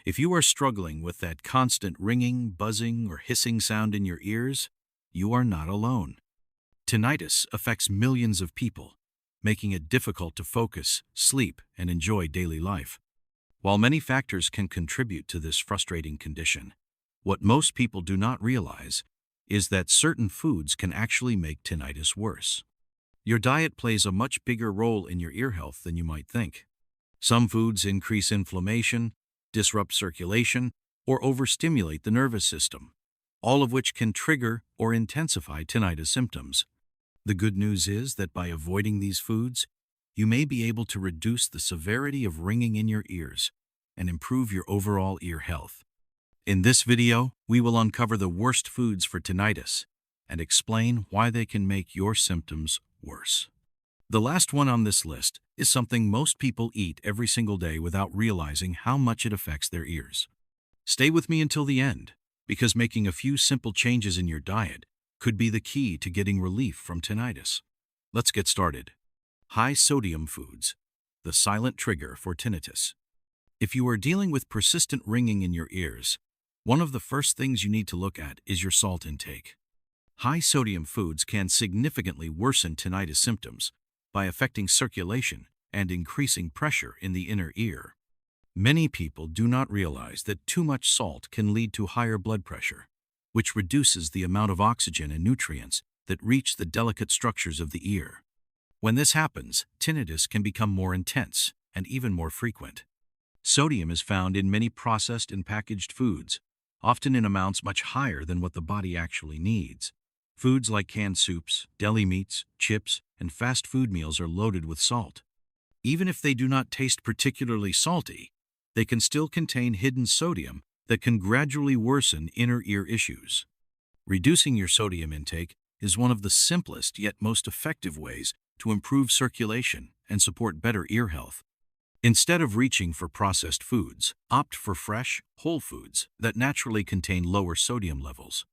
If you are struggling with that constant ringing, buzzing, or hissing sound in your ears, you are not alone. Tinnitus affects millions of people, making it difficult to focus, sleep, and enjoy daily life. While many factors can contribute to this frustrating condition, what most people do not realize is that certain foods can actually make tinnitus worse. Your diet plays a much bigger role in your ear health than you might think. Some foods increase inflammation, disrupt circulation, or overstimulate the nervous system, all of which can trigger or intensify tinnitus symptoms. The good news is that by avoiding these foods, you may be able to reduce the severity of ringing in your ears and improve your overall ear health. In this video, we will uncover the worst foods for tinnitus and explain why they can make your symptoms worse. The last one on this list is something most people eat every single day without realizing how much it affects their ears. Stay with me until the end, because making a few simple changes in your diet could be the key to getting relief from tinnitus. Let's get started. High-sodium foods, the silent trigger for tinnitus. If you are dealing with persistent ringing in your ears, one of the first things you need to look at is your salt intake. High-sodium foods can significantly worsen tinnitus symptoms by affecting circulation and increasing pressure in the inner ear. Many people do not realize that too much salt can lead to higher blood pressure, which reduces the amount of oxygen and nutrients that reach the delicate structures of the ear. When this happens, tinnitus can become more intense and even more frequent. Sodium is found in many processed and packaged foods, often in amounts much higher than what the body actually needs. Foods like canned soups, deli meats, chips, and fast food meals are loaded with salt. Even if they do not taste particularly salty, they can still contain hidden sodium that can gradually worsen inner ear issues. Reducing your sodium intake is one of the simplest yet most effective ways to improve circulation and support better ear health. Instead of reaching for processed foods, opt for fresh, whole foods that naturally contain lower sodium levels.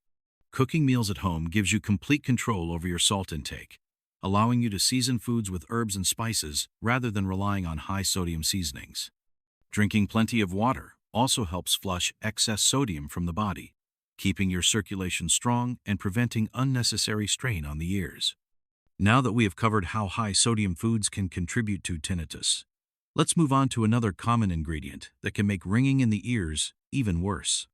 Cooking meals at home gives you complete control over your salt intake, allowing you to season foods with herbs and spices rather than relying on high-sodium seasonings. Drinking plenty of water also helps flush excess sodium from the body, keeping your circulation strong and preventing unnecessary strain on the ears. Now that we have covered how high-sodium foods can contribute to tinnitus, let's move on to another common ingredient that can make ringing in the ears even worse.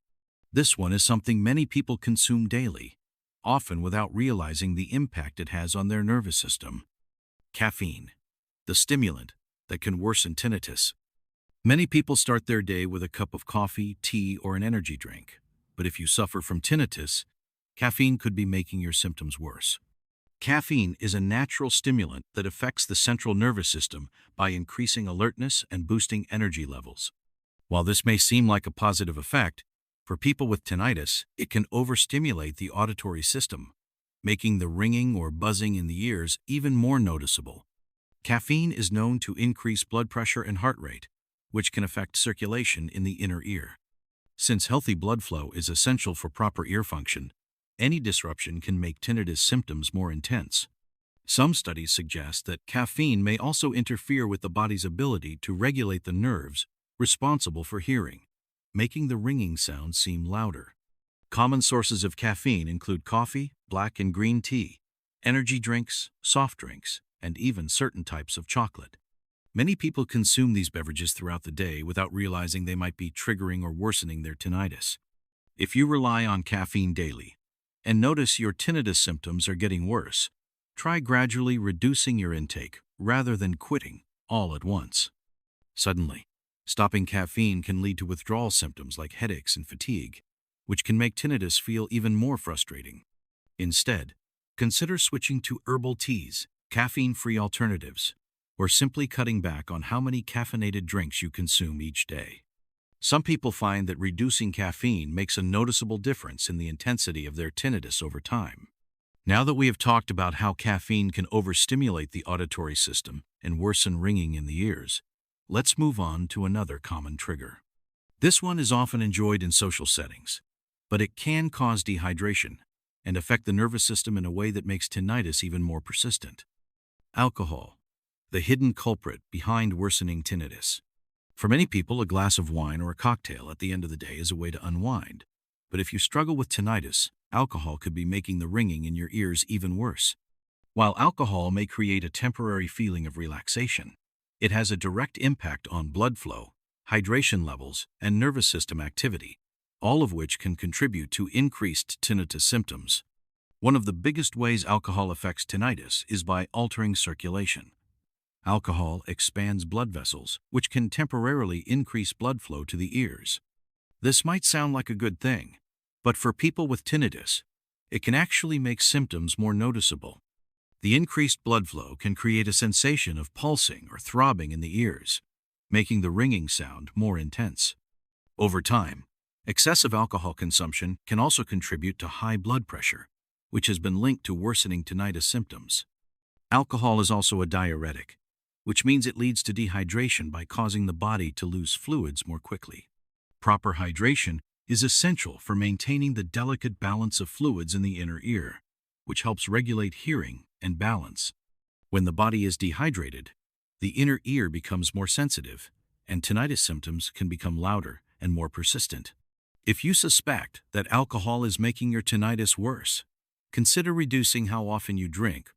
This one is something many people consume daily, often without realizing the impact it has on their nervous system. Caffeine, the stimulant that can worsen tinnitus. Many people start their day with a cup of coffee, tea, or an energy drink, but if you suffer from tinnitus, caffeine could be making your symptoms worse. Caffeine is a natural stimulant that affects the central nervous system by increasing alertness and boosting energy levels. While this may seem like a positive effect, for people with tinnitus, it can overstimulate the auditory system, making the ringing or buzzing in the ears even more noticeable. Caffeine is known to increase blood pressure and heart rate, which can affect circulation in the inner ear. Since healthy blood flow is essential for proper ear function, any disruption can make tinnitus symptoms more intense. Some studies suggest that caffeine may also interfere with the body's ability to regulate the nerves responsible for hearing, making the ringing sound seem louder. Common sources of caffeine include coffee, black and green tea, energy drinks, soft drinks, and even certain types of chocolate. Many people consume these beverages throughout the day without realizing they might be triggering or worsening their tinnitus. If you rely on caffeine daily and notice your tinnitus symptoms are getting worse, try gradually reducing your intake rather than quitting all at once. Suddenly, stopping caffeine can lead to withdrawal symptoms like headaches and fatigue, which can make tinnitus feel even more frustrating. Instead, consider switching to herbal teas, caffeine-free alternatives, or simply cutting back on how many caffeinated drinks you consume each day. Some people find that reducing caffeine makes a noticeable difference in the intensity of their tinnitus over time. Now that we have talked about how caffeine can overstimulate the auditory system and worsen ringing in the ears, let's move on to another common trigger. This one is often enjoyed in social settings, but it can cause dehydration and affect the nervous system in a way that makes tinnitus even more persistent. Alcohol, the hidden culprit behind worsening tinnitus. For many people, a glass of wine or a cocktail at the end of the day is a way to unwind. But if you struggle with tinnitus, alcohol could be making the ringing in your ears even worse. While alcohol may create a temporary feeling of relaxation, it has a direct impact on blood flow, hydration levels, and nervous system activity, all of which can contribute to increased tinnitus symptoms. One of the biggest ways alcohol affects tinnitus is by altering circulation. Alcohol expands blood vessels, which can temporarily increase blood flow to the ears. This might sound like a good thing, but for people with tinnitus, it can actually make symptoms more noticeable. The increased blood flow can create a sensation of pulsing or throbbing in the ears, making the ringing sound more intense. Over time, excessive alcohol consumption can also contribute to high blood pressure, which has been linked to worsening tinnitus symptoms. Alcohol is also a diuretic, which means it leads to dehydration by causing the body to lose fluids more quickly. Proper hydration is essential for maintaining the delicate balance of fluids in the inner ear, which helps regulate hearing and balance. When the body is dehydrated, the inner ear becomes more sensitive, and tinnitus symptoms can become louder and more persistent. If you suspect that alcohol is making your tinnitus worse, consider reducing how often you drink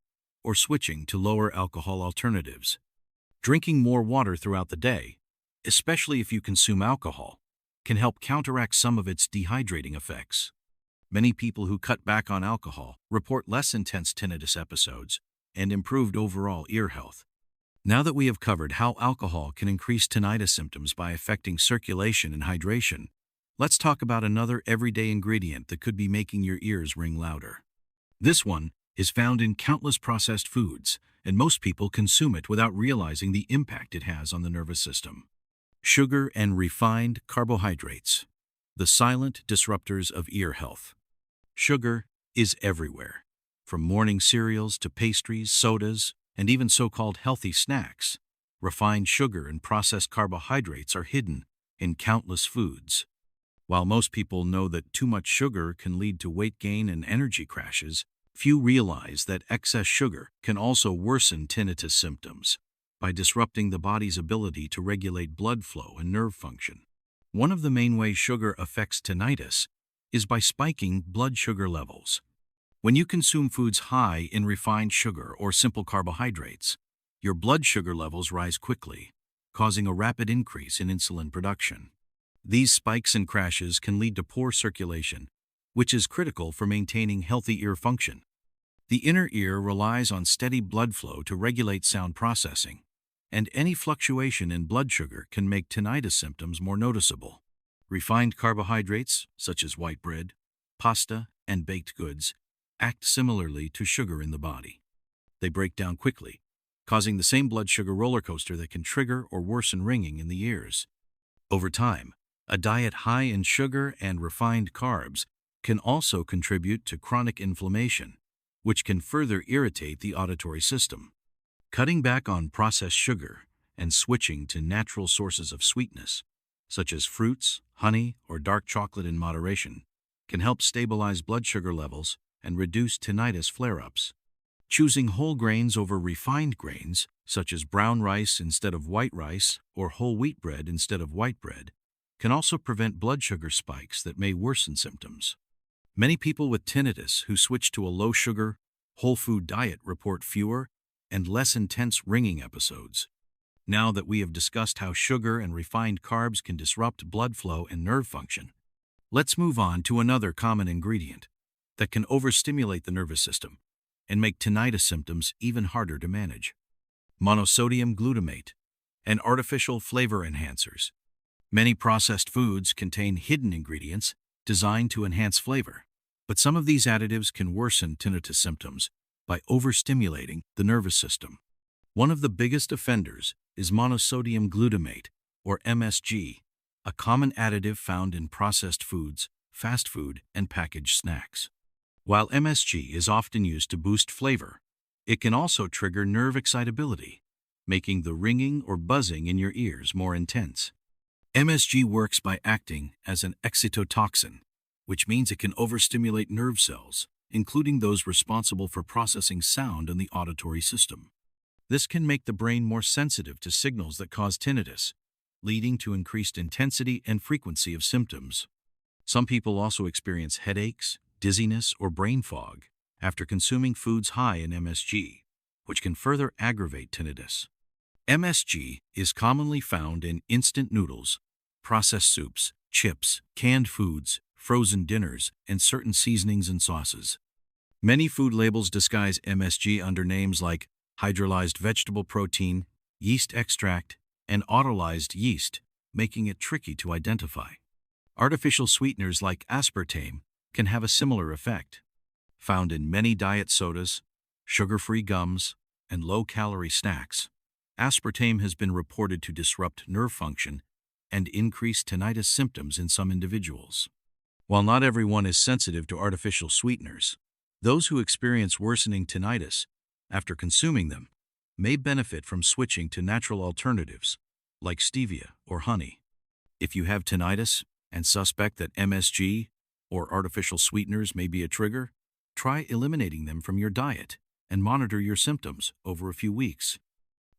or switching to lower alcohol alternatives. Drinking more water throughout the day, especially if you consume alcohol, can help counteract some of its dehydrating effects. Many people who cut back on alcohol report less intense tinnitus episodes and improved overall ear health. Now that we have covered how alcohol can increase tinnitus symptoms by affecting circulation and hydration, let's talk about another everyday ingredient that could be making your ears ring louder. This one is found in countless processed foods, and most people consume it without realizing the impact it has on the nervous system. Sugar and refined carbohydrates, the silent disruptors of ear health. Sugar is everywhere, from morning cereals to pastries, sodas, and even so-called healthy snacks. Refined sugar and processed carbohydrates are hidden in countless foods. While most people know that too much sugar can lead to weight gain and energy crashes, few realize that excess sugar can also worsen tinnitus symptoms by disrupting the body's ability to regulate blood flow and nerve function. One of the main ways sugar affects tinnitus is by spiking blood sugar levels. When you consume foods high in refined sugar or simple carbohydrates, your blood sugar levels rise quickly, causing a rapid increase in insulin production. These spikes and crashes can lead to poor circulation, which is critical for maintaining healthy ear function. The inner ear relies on steady blood flow to regulate sound processing, and any fluctuation in blood sugar can make tinnitus symptoms more noticeable. Refined carbohydrates, such as white bread, pasta, and baked goods, act similarly to sugar in the body. They break down quickly, causing the same blood sugar roller coaster that can trigger or worsen ringing in the ears. Over time, a diet high in sugar and refined carbs can also contribute to chronic inflammation, which can further irritate the auditory system. Cutting back on processed sugar and switching to natural sources of sweetness, such as fruits, honey, or dark chocolate in moderation, can help stabilize blood sugar levels and reduce tinnitus flare-ups. Choosing whole grains over refined grains, such as brown rice instead of white rice or whole wheat bread instead of white bread, can also prevent blood sugar spikes that may worsen symptoms. Many people with tinnitus who switch to a low-sugar, whole-food diet report fewer and less intense ringing episodes. Now that we have discussed how sugar and refined carbs can disrupt blood flow and nerve function, let's move on to another common ingredient that can overstimulate the nervous system and make tinnitus symptoms even harder to manage. Monosodium glutamate and artificial flavor enhancers. Many processed foods contain hidden ingredients designed to enhance flavor, but some of these additives can worsen tinnitus symptoms by overstimulating the nervous system. One of the biggest offenders is monosodium glutamate, or MSG, a common additive found in processed foods, fast food, and packaged snacks. While MSG is often used to boost flavor, it can also trigger nerve excitability, making the ringing or buzzing in your ears more intense. MSG works by acting as an excitotoxin, which means it can overstimulate nerve cells, including those responsible for processing sound in the auditory system. This can make the brain more sensitive to signals that cause tinnitus, leading to increased intensity and frequency of symptoms. Some people also experience headaches, dizziness, or brain fog after consuming foods high in MSG, which can further aggravate tinnitus. MSG is commonly found in instant noodles, processed soups, chips, canned foods, frozen dinners, and certain seasonings and sauces. Many food labels disguise MSG under names like hydrolyzed vegetable protein, yeast extract, and autolyzed yeast, making it tricky to identify. Artificial sweeteners like aspartame can have a similar effect. Found in many diet sodas, sugar-free gums, and low-calorie snacks, aspartame has been reported to disrupt nerve function and increase tinnitus symptoms in some individuals. While not everyone is sensitive to artificial sweeteners, those who experience worsening tinnitus after consuming them may benefit from switching to natural alternatives like stevia or honey. If you have tinnitus and suspect that MSG or artificial sweeteners may be a trigger, try eliminating them from your diet and monitor your symptoms over a few weeks.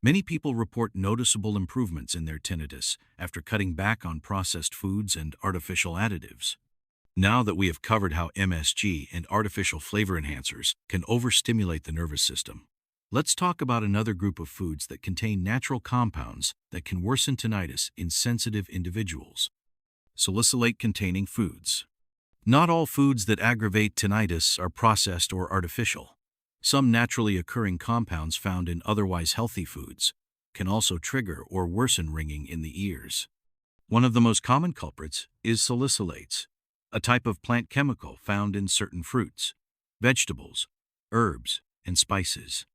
Many people report noticeable improvements in their tinnitus after cutting back on processed foods and artificial additives. Now that we have covered how MSG and artificial flavor enhancers can overstimulate the nervous system, let's talk about another group of foods that contain natural compounds that can worsen tinnitus in sensitive individuals. Salicylate-containing foods. Not all foods that aggravate tinnitus are processed or artificial. Some naturally occurring compounds found in otherwise healthy foods can also trigger or worsen ringing in the ears. One of the most common culprits is salicylates, a type of plant chemical found in certain fruits, vegetables, herbs, and spices.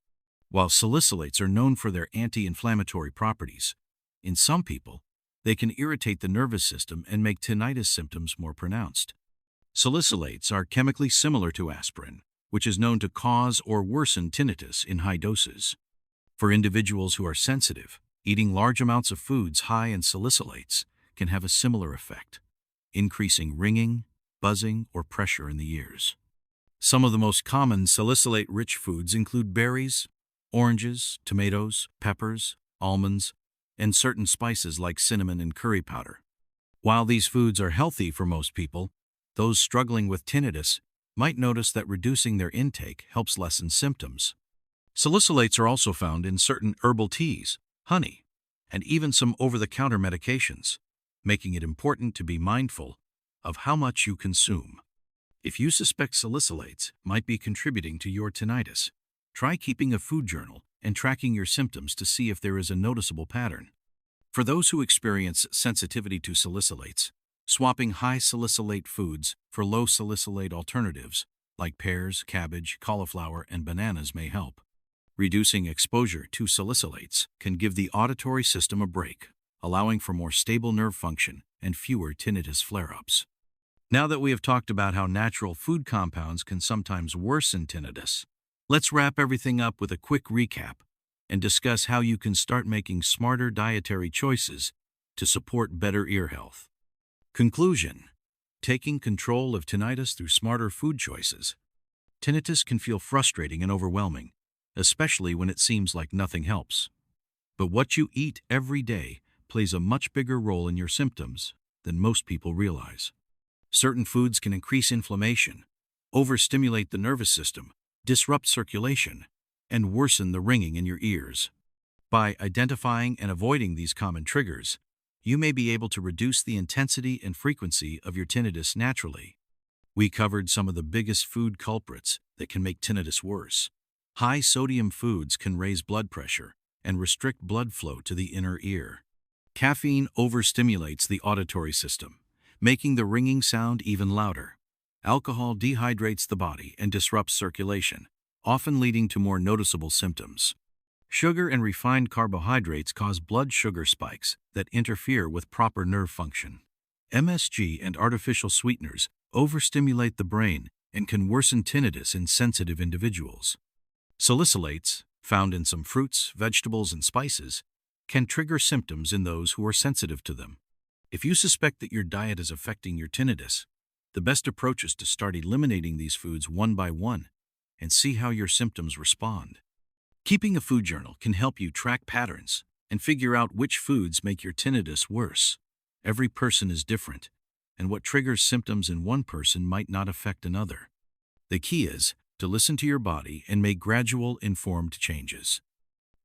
While salicylates are known for their anti-inflammatory properties, in some people, they can irritate the nervous system and make tinnitus symptoms more pronounced. Salicylates are chemically similar to aspirin, which is known to cause or worsen tinnitus in high doses. For individuals who are sensitive, eating large amounts of foods high in salicylates can have a similar effect, increasing ringing, buzzing, or pressure in the ears. Some of the most common salicylate-rich foods include berries, oranges, tomatoes, peppers, almonds, and certain spices like cinnamon and curry powder. While these foods are healthy for most people, those struggling with tinnitus might notice that reducing their intake helps lessen symptoms. Salicylates are also found in certain herbal teas, honey, and even some over-the-counter medications, making it important to be mindful of how much you consume. If you suspect salicylates might be contributing to your tinnitus, try keeping a food journal and tracking your symptoms to see if there is a noticeable pattern. For those who experience sensitivity to salicylates, swapping high salicylate foods for low salicylate alternatives, like pears, cabbage, cauliflower, and bananas may help. Reducing exposure to salicylates can give the auditory system a break, allowing for more stable nerve function and fewer tinnitus flare-ups. Now that we have talked about how natural food compounds can sometimes worsen tinnitus, let's wrap everything up with a quick recap and discuss how you can start making smarter dietary choices to support better ear health. Conclusion: taking control of tinnitus through smarter food choices. Tinnitus can feel frustrating and overwhelming, especially when it seems like nothing helps. But what you eat every day plays a much bigger role in your symptoms than most people realize. Certain foods can increase inflammation, overstimulate the nervous system, disrupt circulation, and worsen the ringing in your ears. By identifying and avoiding these common triggers, you may be able to reduce the intensity and frequency of your tinnitus naturally. We covered some of the biggest food culprits that can make tinnitus worse. High-sodium foods can raise blood pressure and restrict blood flow to the inner ear. Caffeine overstimulates the auditory system, making the ringing sound even louder. Alcohol dehydrates the body and disrupts circulation, often leading to more noticeable symptoms. Sugar and refined carbohydrates cause blood sugar spikes that interfere with proper nerve function. MSG and artificial sweeteners overstimulate the brain and can worsen tinnitus in sensitive individuals. Salicylates, found in some fruits, vegetables, and spices, can trigger symptoms in those who are sensitive to them. If you suspect that your diet is affecting your tinnitus, the best approach is to start eliminating these foods one by one and see how your symptoms respond. Keeping a food journal can help you track patterns and figure out which foods make your tinnitus worse. Every person is different, and what triggers symptoms in one person might not affect another. The key is to listen to your body and make gradual, informed changes.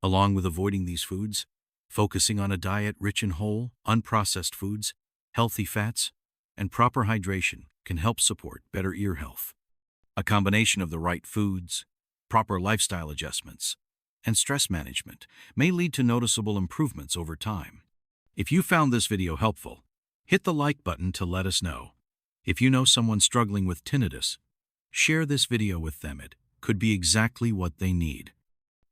Along with avoiding these foods, focusing on a diet rich in whole, unprocessed foods, healthy fats, and proper hydration can help support better ear health. A combination of the right foods, proper lifestyle adjustments, and stress management may lead to noticeable improvements over time. If you found this video helpful, hit the like button to let us know. If you know someone struggling with tinnitus, share this video with them. It could be exactly what they need.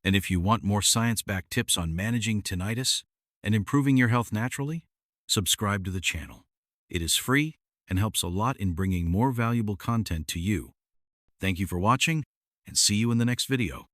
And if you want more science-backed tips on managing tinnitus and improving your health naturally, subscribe to the channel. It is free and helps a lot in bringing more valuable content to you. Thank you for watching, and see you in the next video.